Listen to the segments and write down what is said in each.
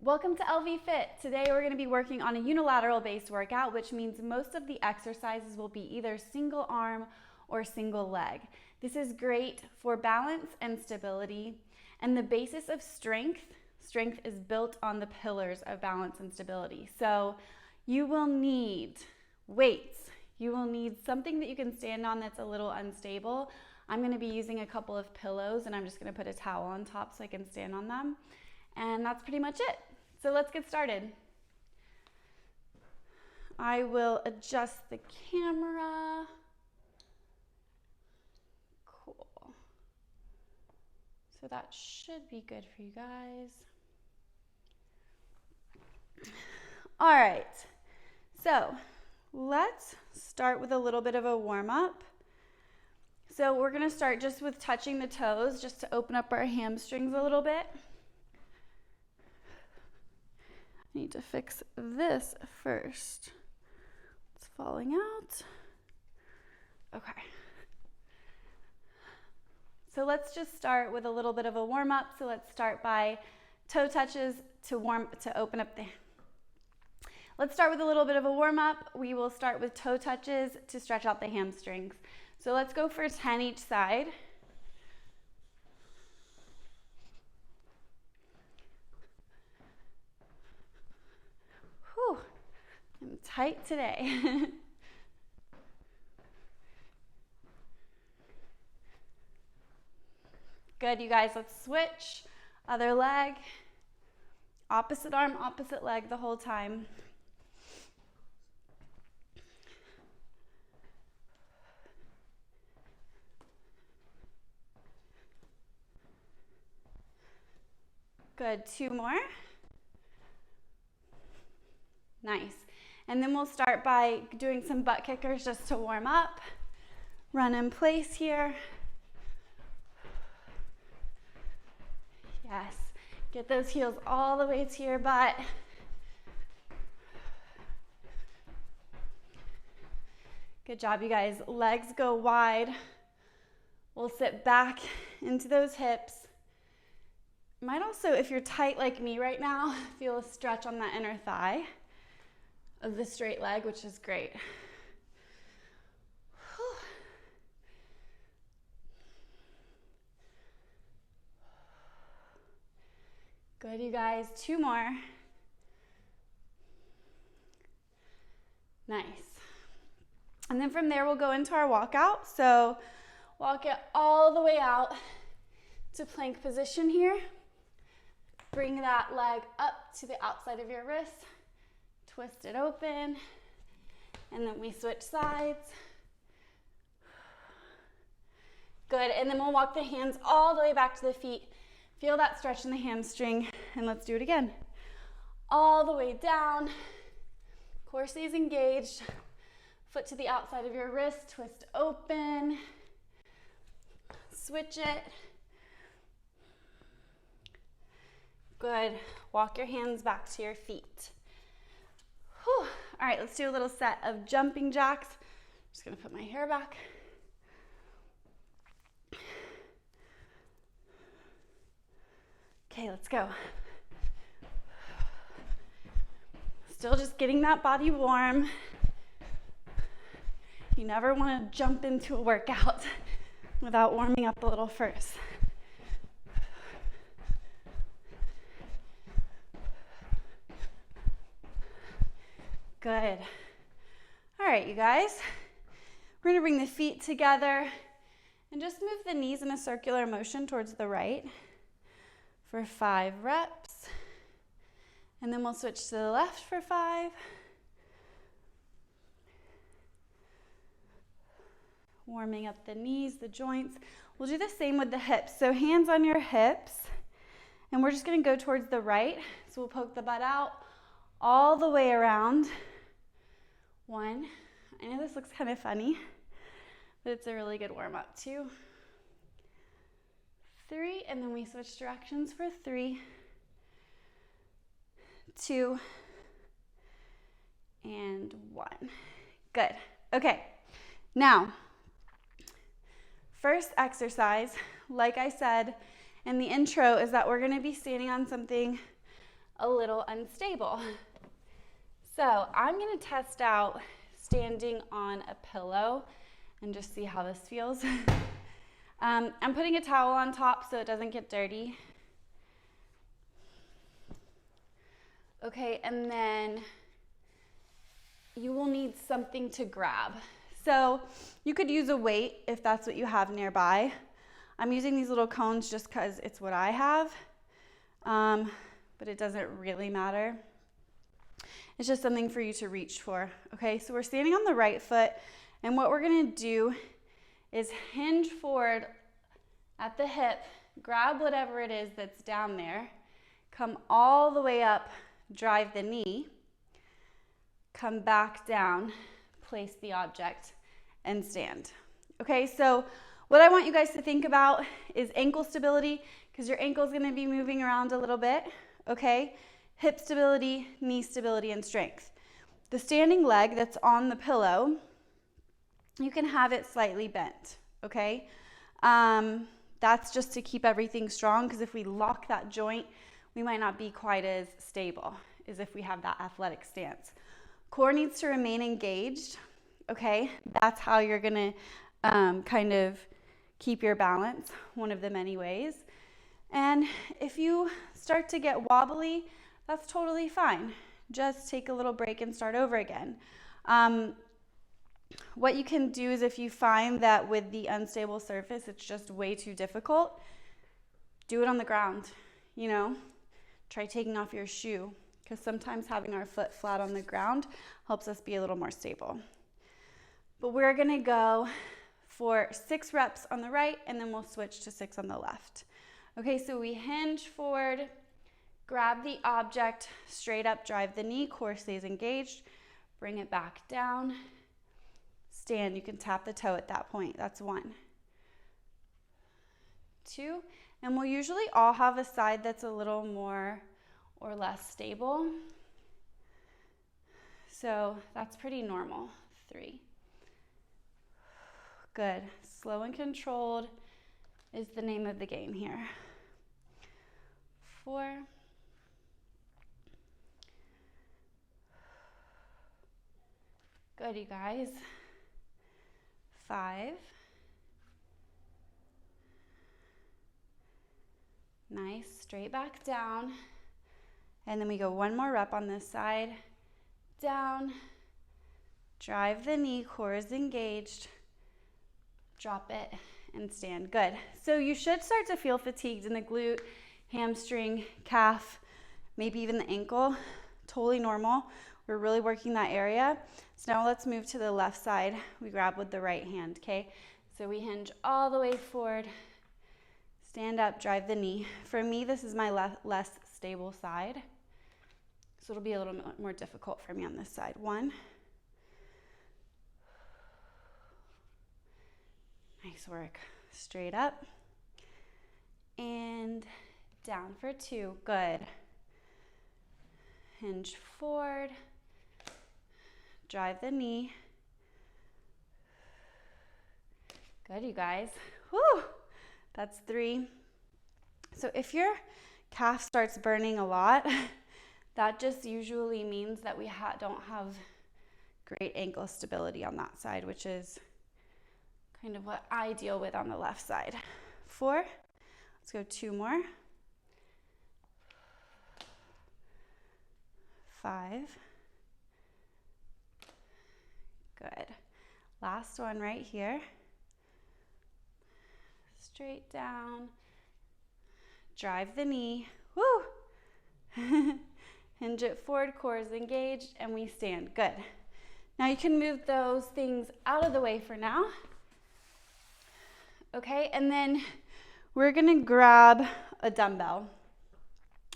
Welcome to LVFIT. Today we're going to be working on a unilateral based workout, which means most of the exercises will be either single arm or single leg. This is great for balance and stability, and the basis of strength is built on the pillars of balance and stability. So you will need weights, you will need something that you can stand on that's a little unstable. I'm going to be using a couple of pillows, and I'm just going to put a towel on top so I can stand on them. And that's pretty much it. So let's get started. I will adjust the camera. Cool. So that should be good for you guys. All right. So let's start with a little bit of a warm-up. So we're going to start just with touching the toes, just to open up our hamstrings a little bit. I need to fix this first. It's falling out. Okay. So let's just start with a little bit of a warm up. So let's start by toe touches to open up the. Let's start with a little bit of a warm up. We will start with toe touches to stretch out the hamstrings. So let's go for 10 each side. Whew, I'm tight today. Good, you guys, let's switch. Other leg, opposite arm, opposite leg the whole time. Good, 2 more. Nice. And then we'll start by doing some butt kickers just to warm up. Run in place here. Yes. Get those heels all the way to your butt. Good job, you guys. Legs go wide. We'll sit back into those hips. Might also, if you're tight like me right now, feel a stretch on that inner thigh of the straight leg, which is great. Whew. Good, you guys. 2 more. Nice. And then from there, we'll go into our walkout. So walk it all the way out to plank position here. Bring that leg up to the outside of your wrist. Twist it open, and then we switch sides. Good, and then we'll walk the hands all the way back to the feet. Feel that stretch in the hamstring, and let's do it again. All the way down, core stays engaged. Foot to the outside of your wrist, twist open. Switch it. Good, walk your hands back to your feet. Whew. All right, let's do a little set of jumping jacks. I'm just gonna put my hair back. Okay, let's go. Still just getting that body warm. You never wanna jump into a workout without warming up a little first. Good. All right, you guys. We're gonna bring the feet together and just move the knees in a circular motion towards the right for 5 reps. And then we'll switch to the left for 5. Warming up the knees, the joints. We'll do the same with the hips. So hands on your hips, and we're just gonna go towards the right. So we'll poke the butt out all the way around. 1. I know this looks kind of funny, but it's a really good warm-up. 2, 3, and then we switch directions for 3, 2, and 1. Good. Okay. Now, first exercise, like I said in the intro, is that we're going to be standing on something a little unstable. So I'm gonna test out standing on a pillow and just see how this feels. I'm putting a towel on top so it doesn't get dirty. Okay, and then you will need something to grab. So you could use a weight if that's what you have nearby. I'm using these little cones just because it's what I have, but it doesn't really matter. It's just something for you to reach for. Okay, so we're standing on the right foot, and what we're gonna do is hinge forward at the hip, grab whatever it is that's down there, come all the way up, drive the knee, come back down, place the object, and stand. Okay, so what I want you guys to think about is ankle stability, because your ankle is gonna be moving around a little bit, okay? Hip stability, knee stability, and strength. The standing leg that's on the pillow, you can have it slightly bent, okay? That's just to keep everything strong, because if we lock that joint, we might not be quite as stable as if we have that athletic stance. Core needs to remain engaged, okay? That's how you're gonna kind of keep your balance, one of the many ways. And if you start to get wobbly, that's totally fine. Just take a little break and start over again. What you can do is if you find that with the unstable surface, it's just way too difficult, do it on the ground, you know? Try taking off your shoe, because sometimes having our foot flat on the ground helps us be a little more stable. But we're gonna go for 6 reps on the right, and then we'll switch to 6 on the left. Okay, so we hinge forward, grab the object, straight up, drive the knee, core stays engaged, bring it back down, stand. You can tap the toe at that point. That's 1. 2, and we'll usually all have a side that's a little more or less stable. So that's pretty normal. 3. Good. Slow and controlled is the name of the game here. 4. Good, you guys. 5. Nice, straight back down. And then we go 1 more rep on this side. Down, drive the knee, core is engaged, drop it, and stand. Good. So you should start to feel fatigued in the glute, hamstring, calf, maybe even the ankle. Totally normal. We're really working that area. So now let's move to the left side. We grab with the right hand, okay? So we hinge all the way forward, stand up, drive the knee. For me, this is my less stable side. So it'll be a little bit more difficult for me on this side. 1. Nice work. Straight up. And down for 2. Good. Hinge forward. Drive the knee. Good, you guys. Woo! That's 3. So if your calf starts burning a lot, that just usually means that we don't have great ankle stability on that side, which is kind of what I deal with on the left side. 4. Let's go 2 more. 5. Good. Last one right here. Straight down. Drive the knee. Woo! Hinge it forward, core is engaged, and we stand. Good. Now you can move those things out of the way for now. Okay, and then we're gonna grab a dumbbell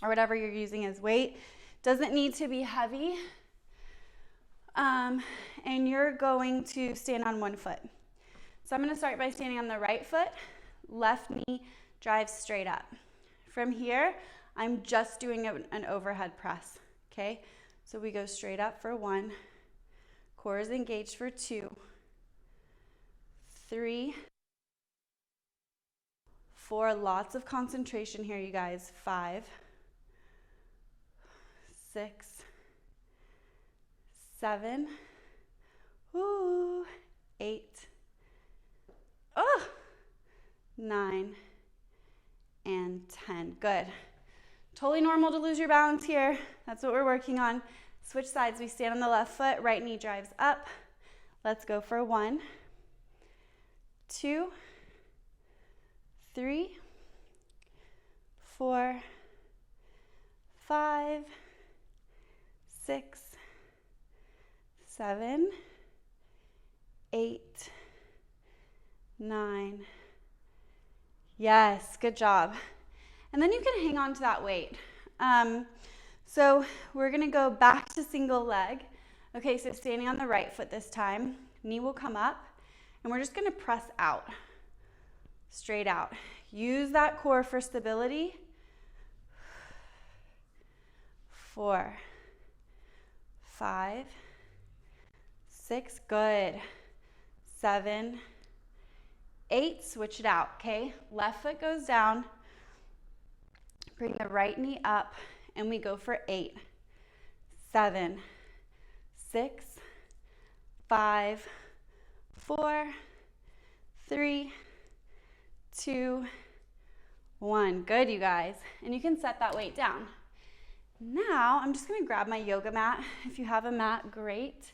or whatever you're using as weight. Doesn't need to be heavy. And you're going to stand on 1 foot. So I'm gonna start by standing on the right foot, left knee drives straight up. From here, I'm just doing an overhead press, okay? So we go straight up for 1, core is engaged for 2, 3, 4, lots of concentration here, you guys, 5, 6, 7, 8, 9, and 10. Good. Totally normal to lose your balance here. That's what we're working on. Switch sides. We stand on the left foot, right knee drives up. Let's go for 1, 2, 3, 4, 5, 6, 7, 8, 9. Yes, good job. And then you can hang on to that weight. So we're gonna go back to single leg. Okay, so standing on the right foot this time, knee will come up, and we're just gonna press out, straight out. Use that core for stability. 4, 5, 6, good. 7, 8, switch it out, okay? Left foot goes down, bring the right knee up, and we go for 8, 7, 6, 5, 4, 3, 2, 1. Good, you guys. And you can set that weight down. Now, I'm just gonna grab my yoga mat. If you have a mat, great.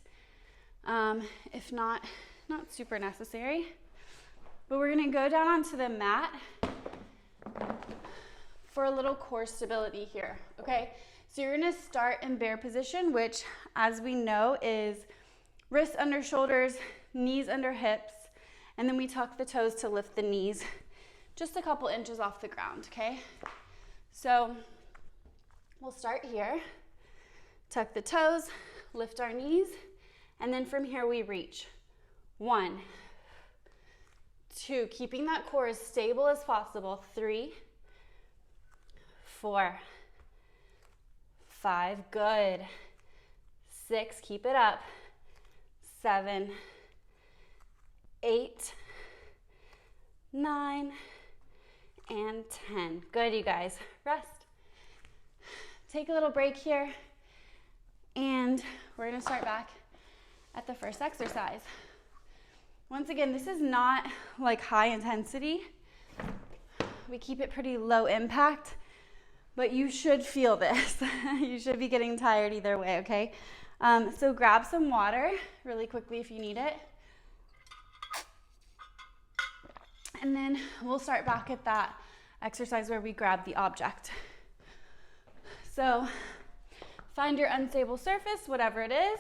If not, not super necessary. But we're gonna go down onto the mat for a little core stability here, okay? So you're gonna start in bear position, which, as we know, is wrists under shoulders, knees under hips, and then we tuck the toes to lift the knees just a couple inches off the ground, okay? So we'll start here, tuck the toes, lift our knees, and then from here we reach. 1, 2, keeping that core as stable as possible. 3, 4, 5, good. 6, keep it up. 7, 8, 9, and 10. Good, you guys. Rest. Take a little break here, and we're gonna start back at the first exercise. Once again, this is not like high intensity. We keep it pretty low impact, but you should feel this. You should be getting tired either way, okay? So grab some water really quickly if you need it. And then we'll start back at that exercise where we grab the object. So find your unstable surface, whatever it is.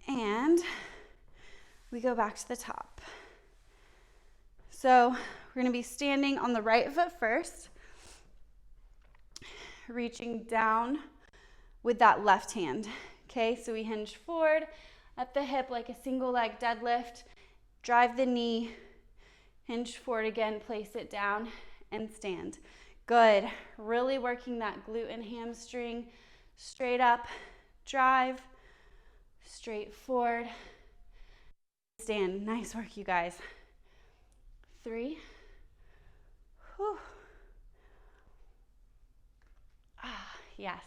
And we go back to the top. So we're gonna be standing on the right foot first, reaching down with that left hand. Okay, so we hinge forward at the hip like a single leg deadlift, drive the knee, hinge forward again, place it down, and stand. Good, really working that glute and hamstring. Straight up, drive, straight forward, stand. Nice work, you guys. 3, whew. Yes.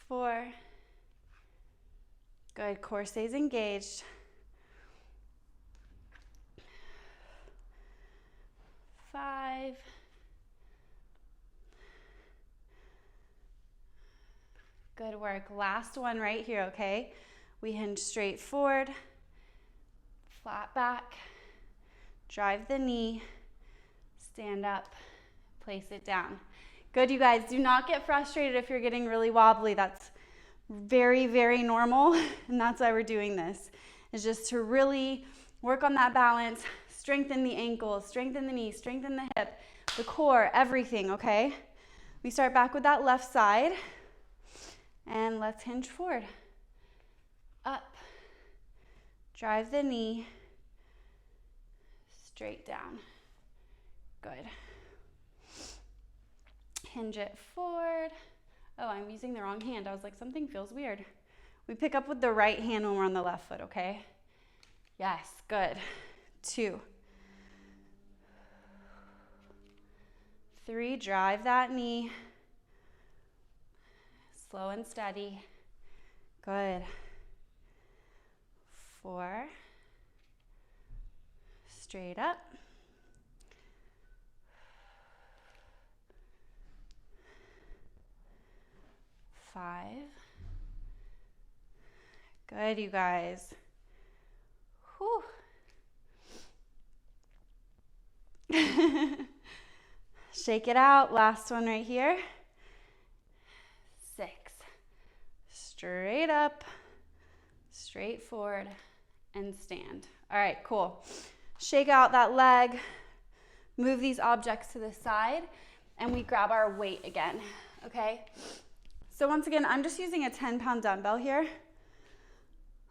4, good, core stays engaged. 5, good work. Last one right here, okay? We hinge straight forward, flat back, drive the knee, stand up, place it down. Good, you guys. Do not get frustrated if you're getting really wobbly. That's very, very normal, and that's why we're doing this, is just to really work on that balance, strengthen the ankles, strengthen the knee, strengthen the hip, the core, everything, okay? We start back with that left side, and let's hinge forward. Up, drive the knee, straight down. Good. Hinge it forward. Oh, I'm using the wrong hand. I was like, something feels weird. We pick up with the right hand when we're on the left foot, okay? Yes, good. 2, 3, drive that knee. Slow and steady. Good. 4, straight up. 5. Good, you guys. Whew. Shake it out. Last one right here. 6. Straight up, straight forward, and stand. All right, cool. Shake out that leg. Move these objects to the side, and we grab our weight again, okay? So once again, I'm just using a 10-pound dumbbell here.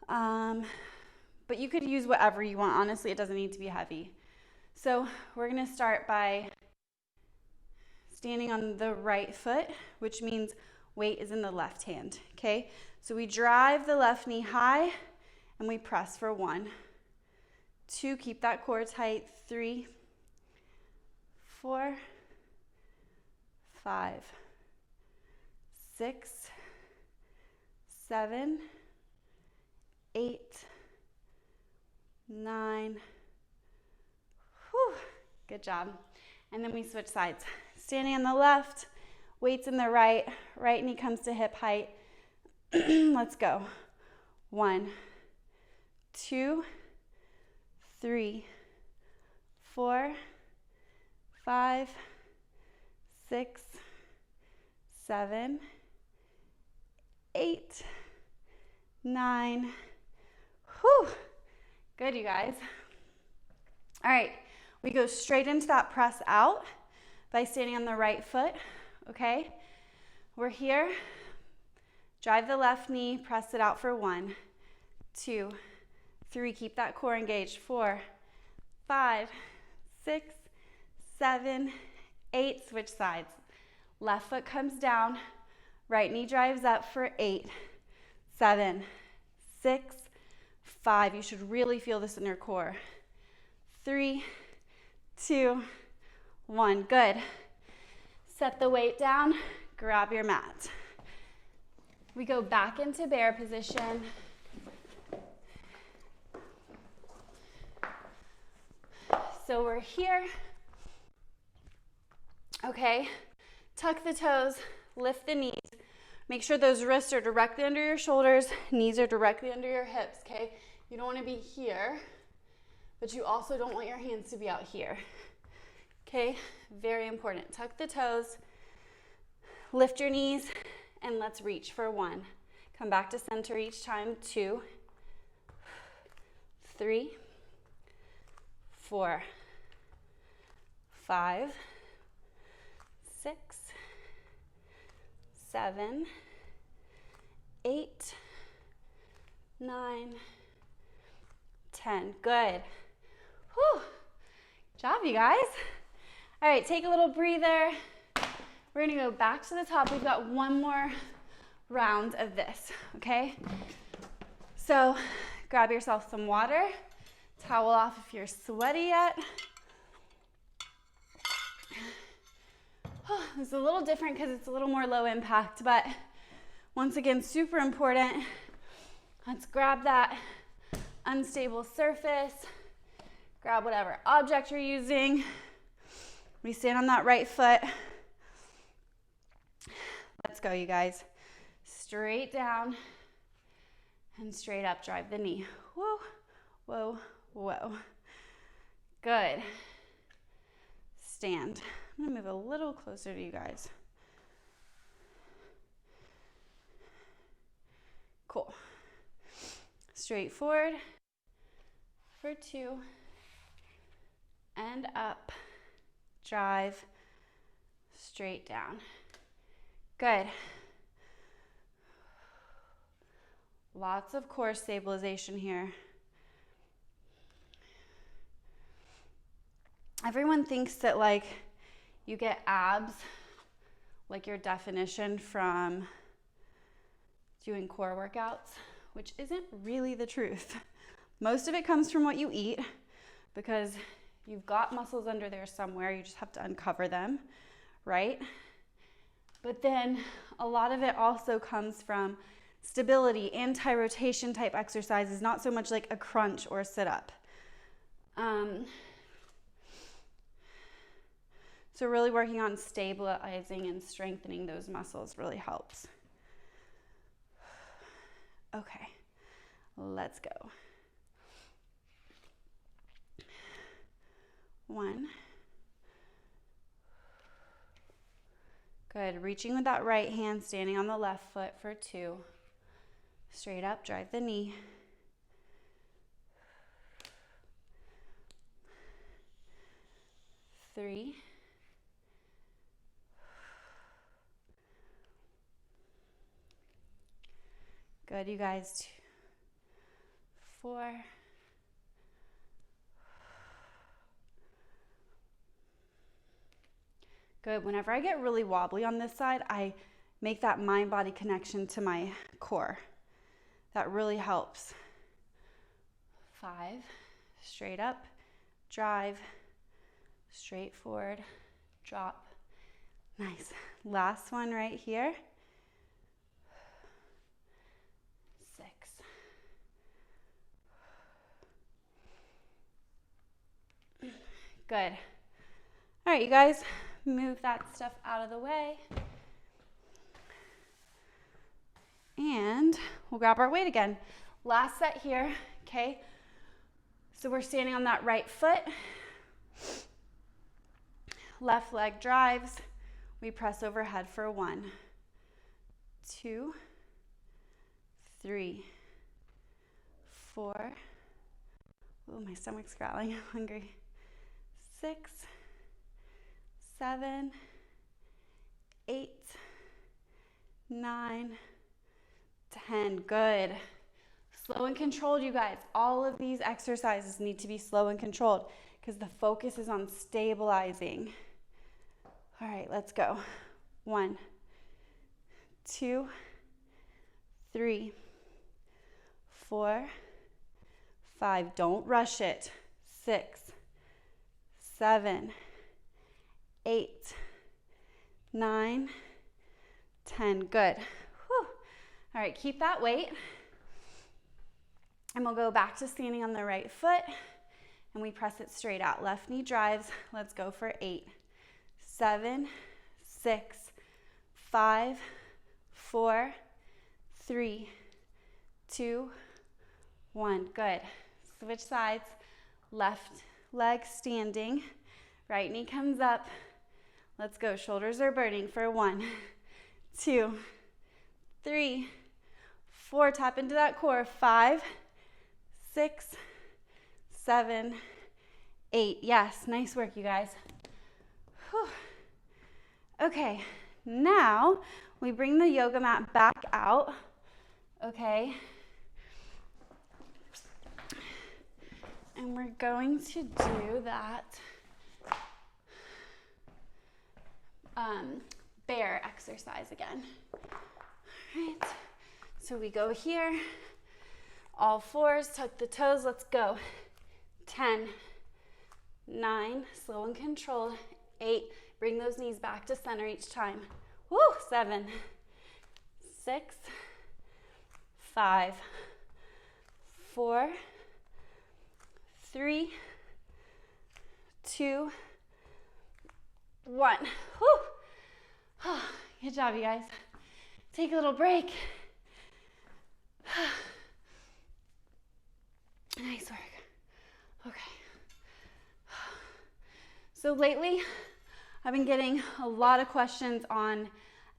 But you could use whatever you want. Honestly, it doesn't need to be heavy. So we're gonna start by standing on the right foot, which means weight is in the left hand, okay? So we drive the left knee high and we press for 1, 2, keep that core tight, 3, 4, 5, 6, 7, 8, 9, whew, good job. And then we switch sides. Standing on the left, weights in the right, right knee comes to hip height. Let's go. 1, 2, 3, 4, 5, 6, 7, 8, 9. Whew. Good, you guys. All right, we go straight into that press out by standing on the right foot, okay? We're here. Drive the left knee, press it out for 1, 2, 3, keep that core engaged, 4, 5, 6, 7, 8, switch sides. Left foot comes down, right knee drives up for 8, 7, 6, 5. You should really feel this in your core. 3, 2, 1. Good. Set the weight down, grab your mat. We go back into bear position. So we're here. Okay, tuck the toes, lift the knees. Make sure those wrists are directly under your shoulders, knees are directly under your hips, okay? You don't want to be here, but you also don't want your hands to be out here. Okay, very important. Tuck the toes, lift your knees, and let's reach for 1. Come back to center each time. 2, 3, 4, 5, 6, 7, 8, 9, 10. Good. Whew. Good job, you guys. All right, take a little breather. We're gonna go back to the top. We've got one more round of this, okay? So grab yourself some water, towel off if you're sweaty yet. This is a little different because it's a little more low impact, but once again, super important. Let's grab that unstable surface, grab whatever object you're using. We stand on that right foot. Let's go, you guys. Straight down and straight up, drive the knee. Whoa, whoa, whoa. Good. Stand. I'm gonna move a little closer to you guys. Cool. Straight forward for 2 and up. Drive straight down. Good. Lots of core stabilization here. Everyone thinks that like you get abs, like your definition from doing core workouts, which isn't really the truth. Most of it comes from what you eat because you've got muscles under there somewhere. You just have to uncover them, right? But then a lot of it also comes from stability, anti-rotation type exercises, not so much like a crunch or a sit-up. So really working on stabilizing and strengthening those muscles really helps. Okay, let's go. 1. Good, reaching with that right hand, standing on the left foot for 2. Straight up, drive the knee. 3. Good, you guys. 4. Good. Whenever I get really wobbly on this side, I make that mind-body connection to my core. That really helps. 5. Straight up, drive, straight forward, drop. Nice. Last one right here. 6. Good. All right, you guys, move that stuff out of the way. And we'll grab our weight again. Last set here, okay? So we're standing on that right foot. Left leg drives. We press overhead for 1, 2, 3, 4. Oh, my stomach's growling. I'm hungry. 6, 7, 8, 9, 10. Good. Slow and controlled, you guys. All of these exercises need to be slow and controlled because the focus is on stabilizing. All right, let's go. 1, 2, 3, 4, 5. Don't rush it. 6, 7, 8, 9, 10. Good. Whew. All right, keep that weight. And we'll go back to standing on the right foot and we press it straight out. Left knee drives. Let's go for 8, 7, 6, 5, 4, 3, 2, 1. Good. Switch sides. Left leg standing. Right knee comes up. Let's go. Shoulders are burning for 1, 2, 3, 4. Tap into that core. 5, 6, 7, 8. Yes, nice work, you guys. Whew. Okay, now we bring the yoga mat back out, okay? And we're going to do that bear exercise again. All right, so we go here, all fours, tuck the toes, let's go. 10, 9, slow and controlled. 8, bring those knees back to center each time. Woo, 7, 6, 5, 4, 3, 2, 1. Woo. Good job, you guys. Take a little break. Nice work. Okay. So lately, I've been getting a lot of questions on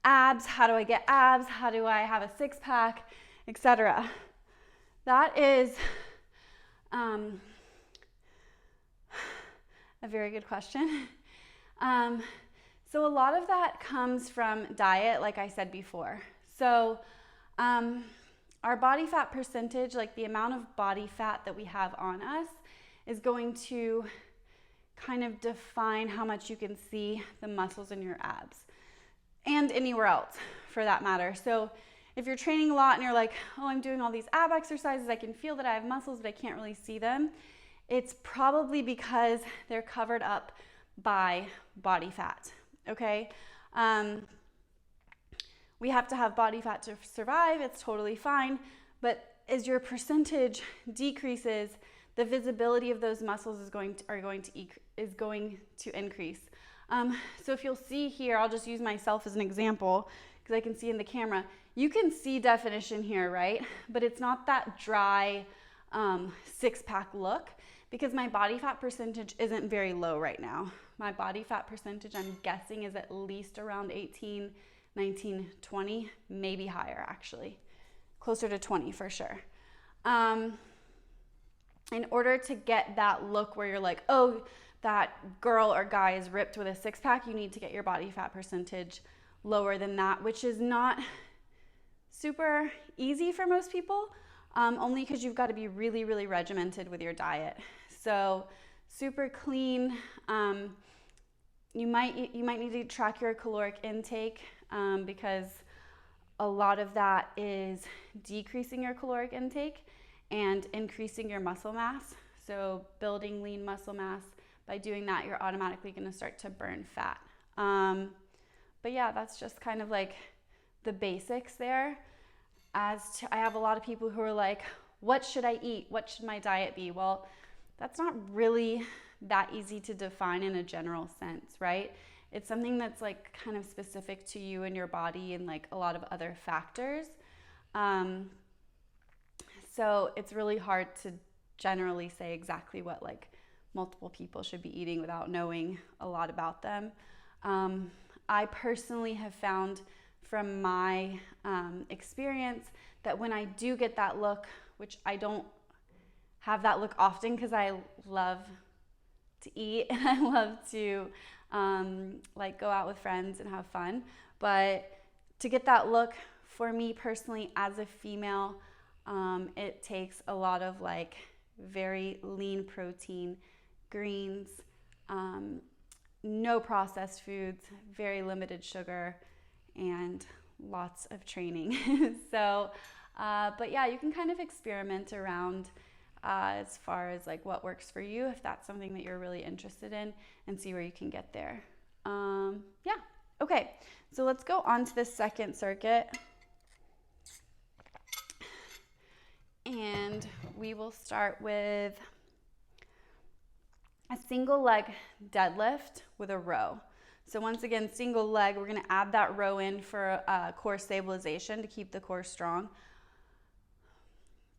abs. How do I get abs? How do I have a six-pack, etc.? That is a very good question. So a lot of that comes from diet, like I said before. So our body fat percentage, like the amount of body fat that we have on us, is going to kind of define how much you can see the muscles in your abs and anywhere else for that matter. So if you're training a lot and you're like, oh, I'm doing all these ab exercises, I can feel that I have muscles, but I can't really see them, it's probably because they're covered up by body fat. okay? We have to have body fat to survive. It's totally fine. But as your percentage decreases, the visibility of those muscles is going to increase. So if you'll see here, I'll just use myself as an example because I can see in the camera. You can see definition here, right? But it's not that dry six-pack look because my body fat percentage isn't very low right now. My body fat percentage, I'm guessing, is at least around 18, 19, 20, maybe higher actually. Closer to 20 for sure. In order to get that look where you're like, oh, that girl or guy is ripped with a six-pack, you need to get your body fat percentage lower than that, which is not super easy for most people, only because you've got to be really, really regimented with your diet. So super clean. You might need to track your caloric intake because a lot of that is decreasing your caloric intake and increasing your muscle mass. So building lean muscle mass, by doing that, you're automatically going to start to burn fat. But yeah, that's just kind of like the basics there. I have a lot of people who are like, what should I eat? What should my diet be? Well, that's not really that easy to define in a general sense, right? It's something that's like kind of specific to you and your body and like a lot of other factors. So it's really hard to generally say exactly what like multiple people should be eating without knowing a lot about them. I personally have found from my experience that when I do get that look, which I don't have that look often because I love to eat and I love to like go out with friends and have fun, but to get that look for me personally as a female, it takes a lot of like very lean protein, greens, no processed foods, very limited sugar, and lots of training. So, but yeah, you can kind of experiment around as far as like what works for you if that's something that you're really interested in and see where you can get there. Yeah, okay, so let's go on to the second circuit. And we will start with a single leg deadlift with a row. So once again, single leg, we're gonna add that row in for core stabilization to keep the core strong.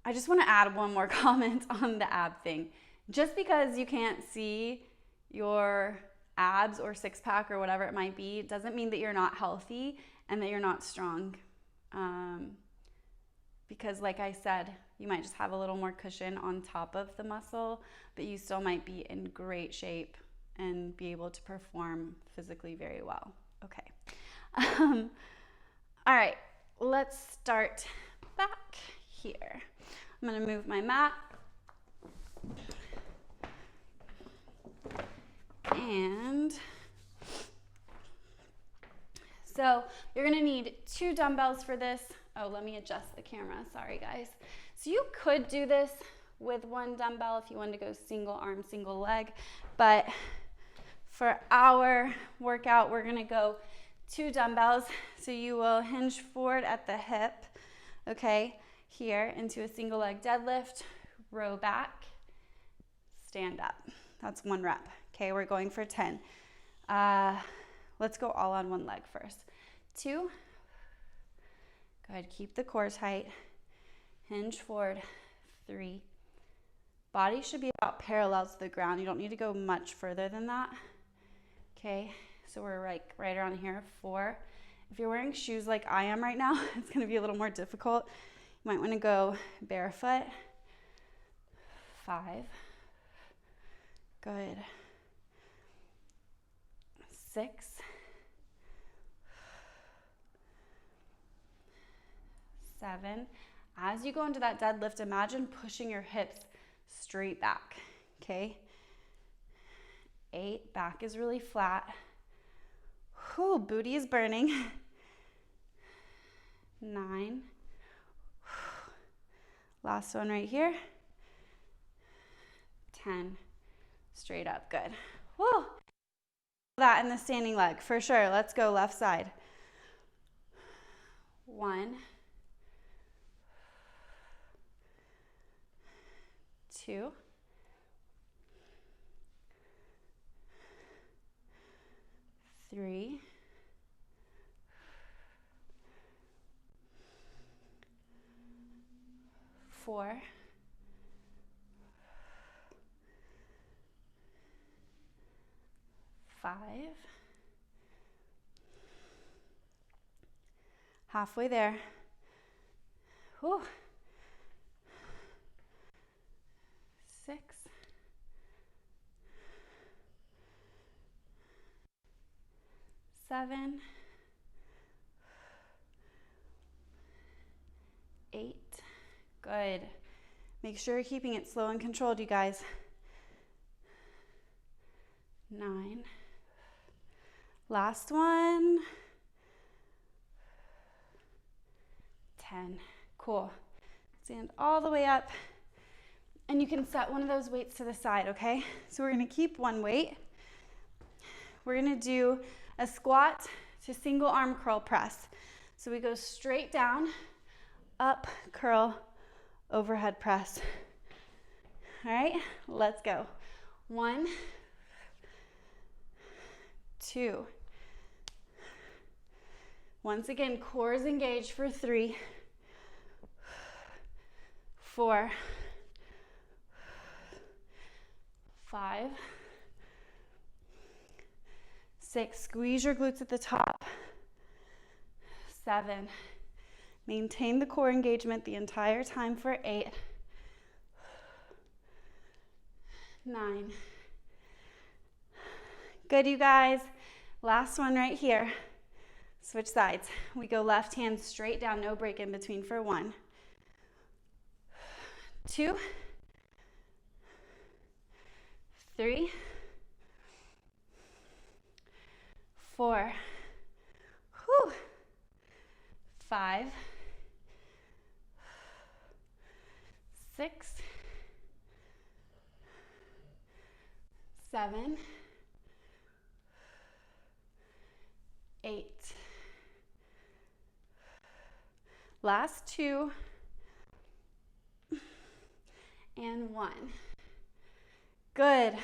I just wanna add one more comment on the ab thing. Just because you can't see your abs or six-pack or whatever it might be, doesn't mean that you're not healthy and that you're not strong. Because like I said, you might just have a little more cushion on top of the muscle, but you still might be in great shape and be able to perform physically very well. Okay. All right, let's start back here. I'm gonna move my mat. And so you're gonna need 2 dumbbells for this. Oh, let me adjust the camera, sorry guys. So you could do this with 1 dumbbell if you wanted to go single arm, single leg, but for our workout, we're gonna go 2 dumbbells. So you will hinge forward at the hip, okay, here into a single leg deadlift, row back, stand up. That's 1 rep, okay? We're going for 10. Let's go all on 1 leg first. 2, go ahead, keep the core tight, hinge forward, 3. Body should be about parallel to the ground. You don't need to go much further than that. Okay, so we're right around here, 4. If you're wearing shoes like I am right now, it's gonna be a little more difficult. You might wanna go barefoot, 5. Good. 6. 7. As you go into that deadlift, imagine pushing your hips straight back, okay? 8, back is really flat. Whew, booty is burning. 9. Last one right here. 10, straight up, good. Whew. that in the standing leg, for sure. Let's go left side. 1, 2, 3, 4, 5, halfway there. Whew. 6, 7, 8. Good. Make sure you're keeping it slow and controlled, you guys. 9. Last one. 10. Cool. Stand all the way up. And you can set one of those weights to the side, okay? So we're going to keep one weight. We're going to do a squat to single arm curl press. So we go straight down, up, curl, overhead press. All right, let's go. 1, 2. Once again, core is engaged for 3, 4, 5, 6. Squeeze your glutes at the top. 7. Maintain the core engagement the entire time for 8, 9. Good, you guys. Last one right here. Switch sides. We go left hand straight down, no break in between for 1, 2, 3, 4, 5, 6, 7, 8. Last 2 and 1. Good.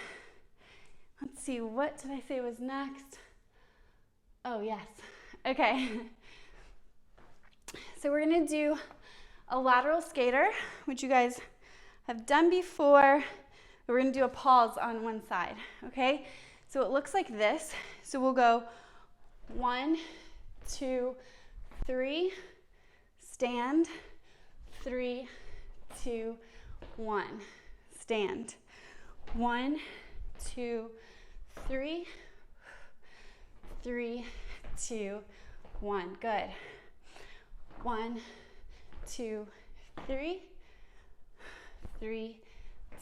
Let's see, what did I say was next? Oh, yes. Okay. So we're going to do a lateral skater, which you guys have done before. We're going to do a pause on one side, okay? So it looks like this. So we'll go 1, 2, 3, stand, 3, 2, 1, stand. 1, 2, 3, 3, 2, 1. Good. 1, 2, 3, 3,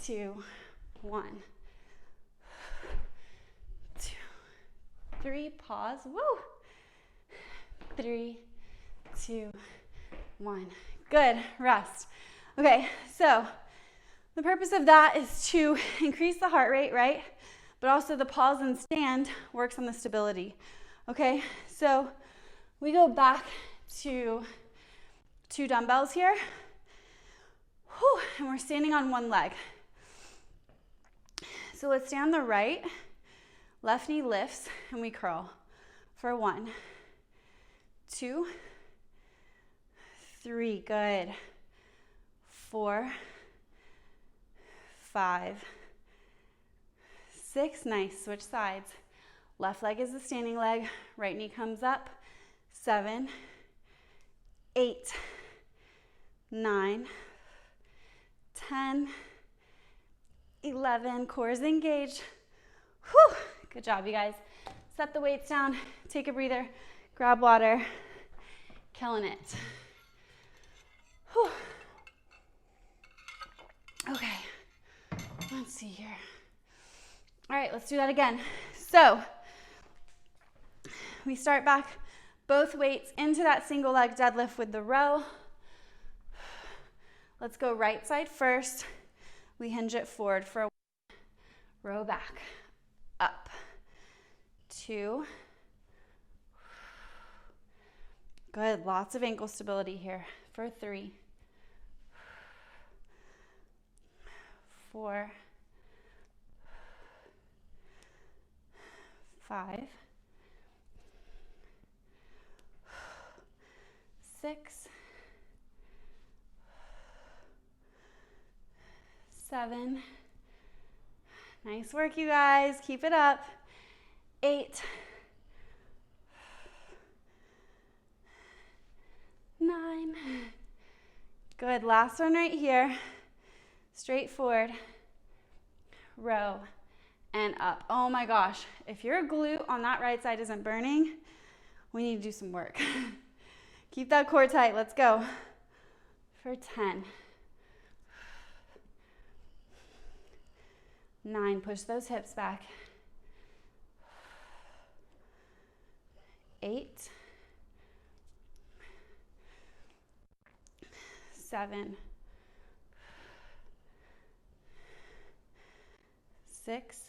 2, 1. 2, 3, pause. Woo! 3, 2, 1. Good. Rest. Okay, so the purpose of that is to increase the heart rate, right? But also the pause and stand works on the stability. Okay, so we go back to 2 dumbbells here. Whew, and we're standing on one leg. So let's stay on the right. Left knee lifts and we curl for 1, 2, 3. Good. 4, 5, 6. Nice. Switch sides. Left leg is the standing leg. Right knee comes up. 7, 8, 9, 10, 11. Core is engaged. Whew. Good job, you guys. Set the weights down. Take a breather. Grab water. Killing it. Whew. Okay. Let's see here. All right, let's do that again. So we start back, both weights into that single leg deadlift with the row. Let's go right side first. We hinge it forward for a row back, up, 2. Good, lots of ankle stability here for 3, 4, 5, 6, 7. Nice work, you guys. Keep it up. 8, 9. Good. Last one right here. Straight forward. Row and up. Oh my gosh. If your glute on that right side isn't burning, we need to do some work. Keep that core tight. Let's go. For 10. 9. Push those hips back. 8. 7. 6.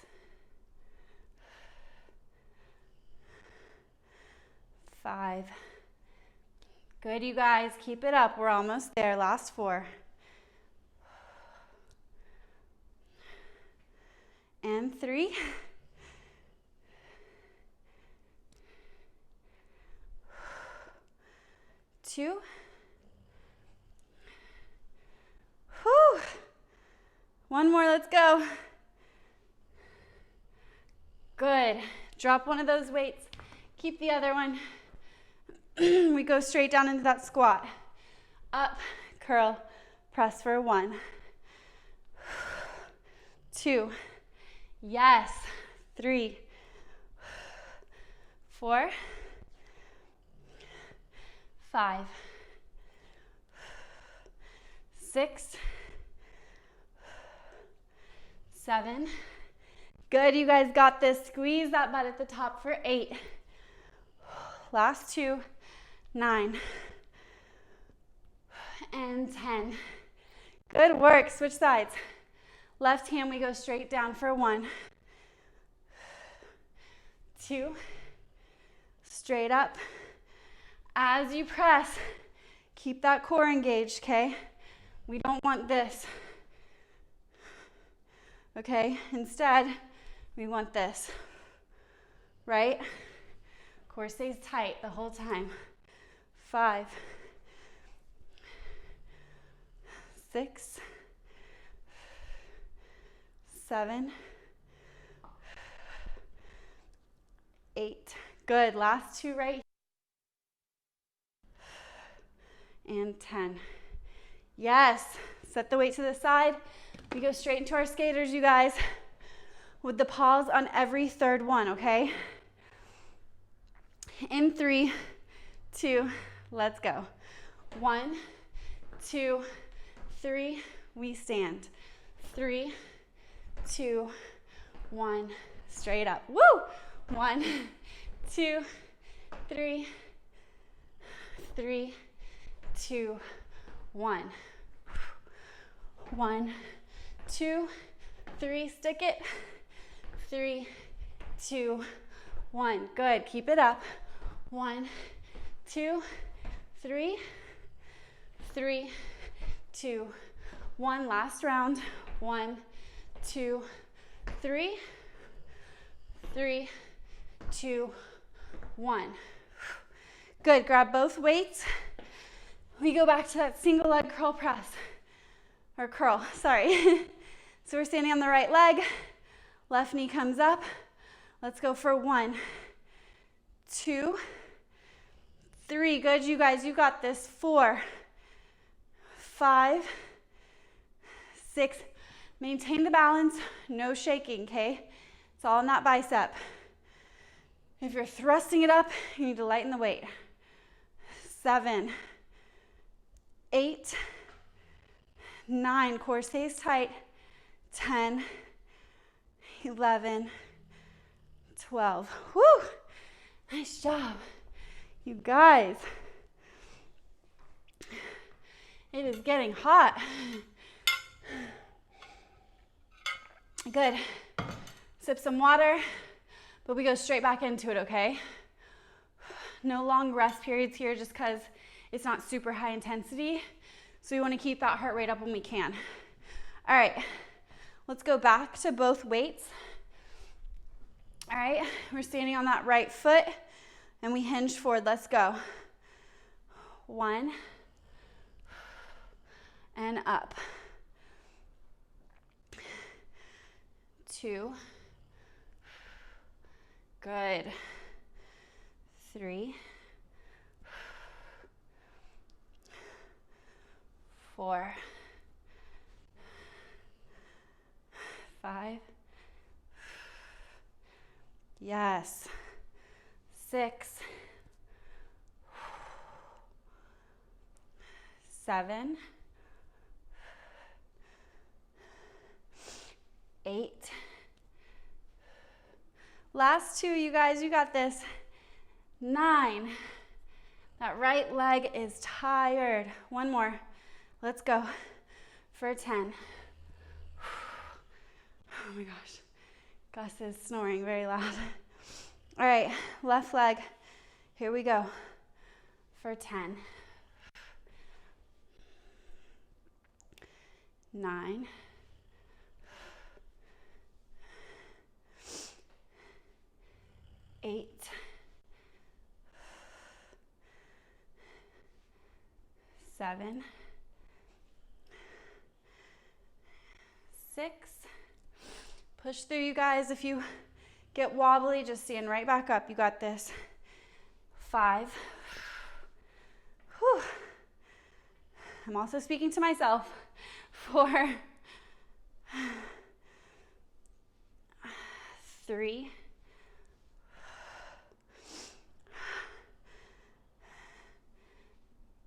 5. Good, you guys. Keep it up. We're almost there. Last 4. And 3. 2. Whew. One more, let's go. Good. Drop one of those weights. Keep the other one. We go straight down into that squat. Up, curl, press for 1. 2. Yes. 3. 4. 5. 6. 7. Good, you guys got this. Squeeze that butt at the top for 8. Last 2. 9. And 10. Good work. Switch sides. Left hand, we go straight down for 1. 2. Straight up. As you press, keep that core engaged, okay? We don't want this. Okay? Instead, we want this. Right? Core stays tight the whole time. 5. 6. 7. 8. Good. Last 2 right here. And 10. Yes. Set the weight to the side. We go straight into our skaters, you guys, with the pause on every third one, okay? In 3, 2, let's go. 1, 2, 3, we stand. 3, 2, 1, straight up. Woo! 1, 2, 3, 3, 2, 1. 1, 2, 3, stick it. 3, 2, 1. Good. Keep it up. 1, 2, 3, 3, 2, 1. Last round. 1, 2, 3, 3, 2, 1. Good. Grab both weights. We go back to that single leg curl press. Or curl, sorry. So we're standing on the right leg. Left knee comes up. Let's go for 1, 2, 3. Good, you guys. You got this. 4, 5, 6. Maintain the balance. No shaking, okay? It's all in that bicep. If you're thrusting it up, you need to lighten the weight. 7, 8, 9. Core stays tight. 10, 11, 12. Woo! Nice job. You guys. It is getting hot. Good. Sip some water but we go straight back into it, okay? No long rest periods here just because it's not super high intensity. So we want to keep that heart rate up when we can. All right, let's go back to both weights. All right, we're standing on that right foot and we hinge forward. Let's go. 1 and up. 2. Good. 3. 4. 5. Yes. 6. 7. 8. Last 2, you guys, you got this. 9. That right leg is tired. 1 more. Let's go for 10. Oh my gosh. Gus is snoring very loud. All right, left leg. Here we go for 10. 9. 8. 7. 6. Push through, you guys. If you get wobbly, just stand right back up. You got this. 5. Whew. I'm also speaking to myself. 4. 3.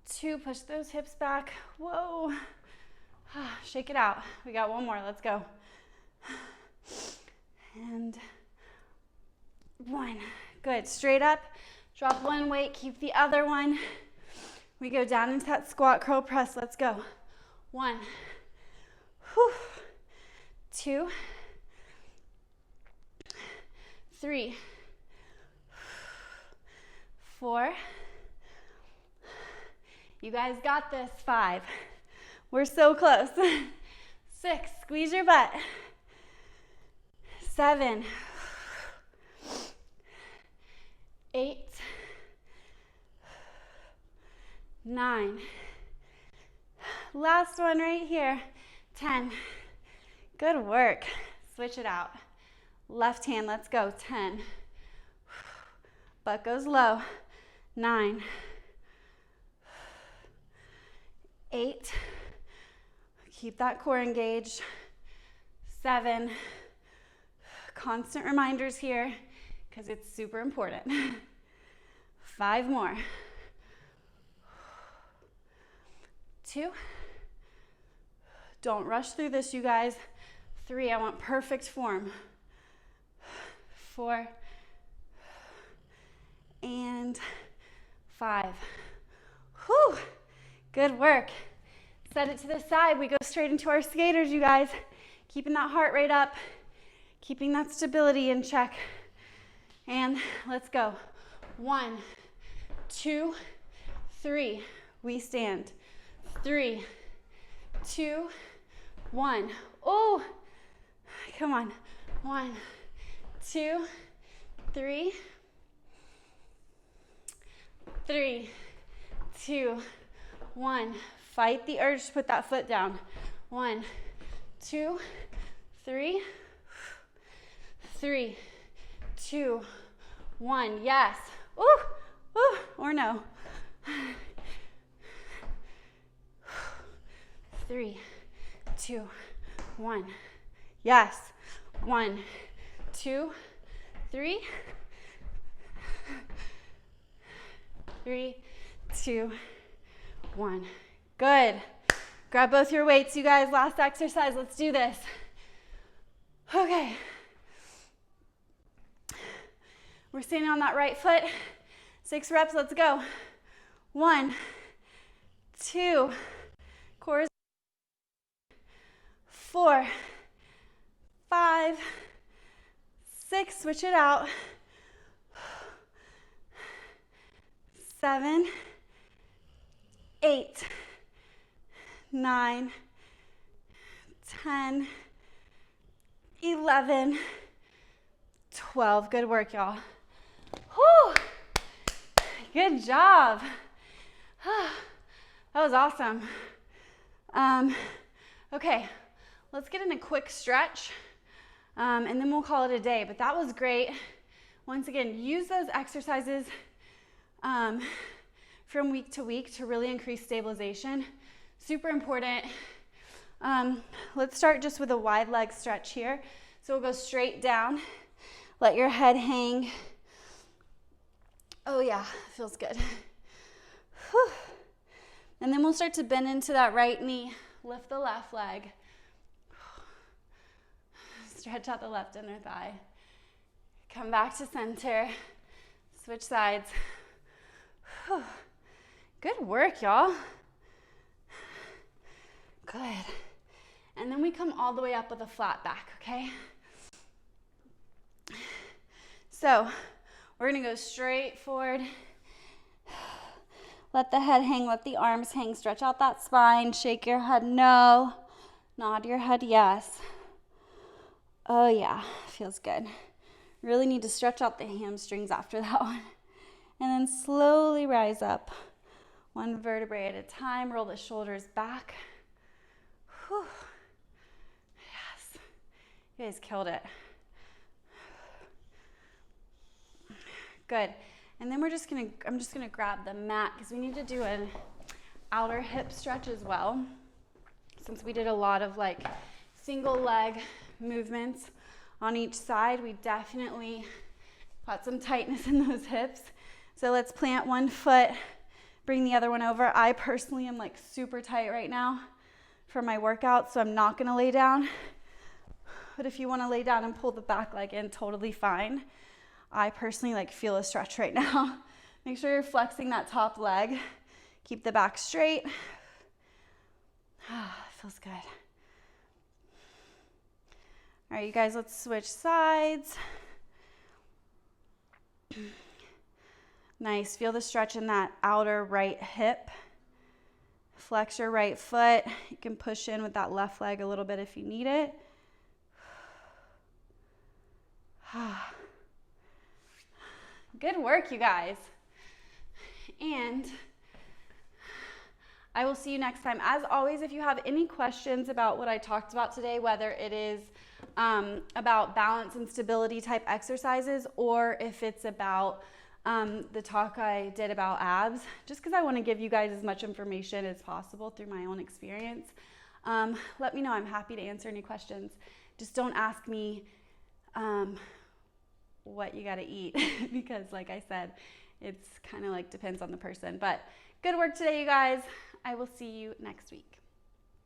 2. Push those hips back. Whoa. Shake it out. We got 1 more. Let's go. And 1. Good. Straight up. Drop 1 weight. Keep the other one. We go down into that squat curl press. Let's go. 1. Whew. 2. 3. 4. You guys got this. 5. We're so close. 6. Squeeze your butt. 7. 8. 9. Last one right here. 10. Good work. Switch it out. Left hand, let's go. 10. Butt goes low. 9. 8. Keep that core engaged. 7. Constant reminders here because it's super important. 5 more. 2. Don't rush through this, you guys. 3. I want perfect form. 4. And 5. Whew. Good work. Set it to the side. We go straight into our skaters, you guys. Keeping that heart rate up. Keeping that stability in check. And let's go. 1, 2, 3. We stand. 3, 2, 1. Oh, come on. 1, 2, 3. 3, 2, 1. Fight the urge to put that foot down. 1, 2, 3. 3, 2, 1. Yes. Ooh, ooh, or no. 3, 2, 1. Yes. 1, 2, 3. 3, 2, 1. Good. Grab both your weights, you guys. Last exercise. Let's do this. Okay. We're standing on that right foot. 6 reps. Let's go. 1, 2, core. 4, 5, 6, switch it out. 7, 8, 9, 10, 11, 12. Good work, y'all. Whew. Good job. That was awesome. Okay, let's get in a quick stretch, and then we'll call it a day. But that was great. Once again, use those exercises from week to week to really increase stabilization. Super important. Let's start just with a wide leg stretch here. So we'll go straight down. Let your head hang. Oh yeah, feels good. Whew. And then we'll start to bend into that right knee. Lift the left leg. Stretch out the left inner thigh. Come back to center. Switch sides. Whew. Good work, y'all. Good. And then we come all the way up with a flat back, okay? So we're gonna go straight forward. Let the head hang, let the arms hang, stretch out that spine, shake your head no, nod your head yes. Oh yeah, feels good. Really need to stretch out the hamstrings after that one. And then slowly rise up, one vertebrae at a time, roll the shoulders back. Whew. Yes, you guys killed it. Good. And then I'm just gonna grab the mat because we need to do an outer hip stretch as well. Since we did a lot of like single leg movements on each side, we definitely got some tightness in those hips. So let's plant one foot, bring the other one over. I personally am like super tight right now for my workout, so I'm not gonna lay down. But if you wanna lay down and pull the back leg in, totally fine. I personally like feel a stretch right now. Make sure you're flexing that top leg. Keep the back straight. Feels good. All right, you guys, let's switch sides. Nice, feel the stretch in that outer right hip. Flex your right foot. You can push in with that left leg a little bit if you need it. Good work, you guys. And I will see you next time. As always, if you have any questions about what I talked about today, whether it is about balance and stability type exercises, or if it's about the talk I did about abs, just because I want to give you guys as much information as possible through my own experience, let me know. I'm happy to answer any questions. Just don't ask me what you got to eat because like I said, it's kind of like depends on the person. But good work today, you guys. I will see you next week.